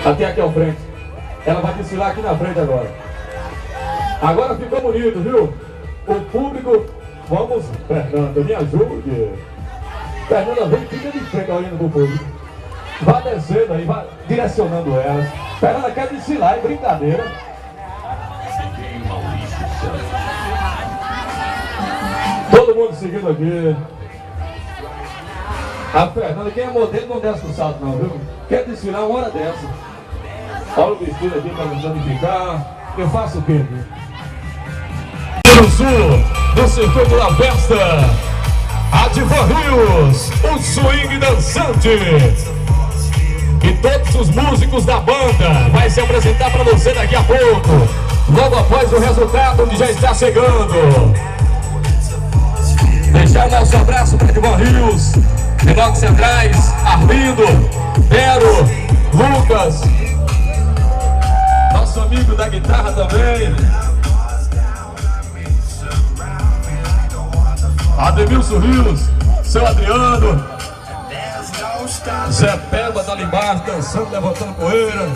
Até aqui ao frente. Ela vai desfilar aqui na frente agora. Agora ficou bonito, viu? O público, vamos, Fernanda, me ajude. Fernanda vem, fica de frente olhando pro público. Vai descendo aí, vai direcionando elas. Fernanda quer desfilar, é brincadeira. Todo mundo seguindo aqui. A Fernanda, quem é modelo não desce pro salto não, viu? Quer desfilar uma hora dessa. Olha o vestido aqui para nos danificar. Eu faço o quê, viu? No sul, no circuito da festa, a Divan Rios, o swing dançante. E todos os músicos da banda vai se apresentar para você daqui a pouco, logo após o resultado que já está chegando. Deixar o nosso abraço para Divan Rios, Inox Centrais, Arlindo, Pero, Lucas, nosso amigo da guitarra também, Ademilson Rios, seu Adriano, Zé Peba tá ali embaixo dançando, levantando poeira.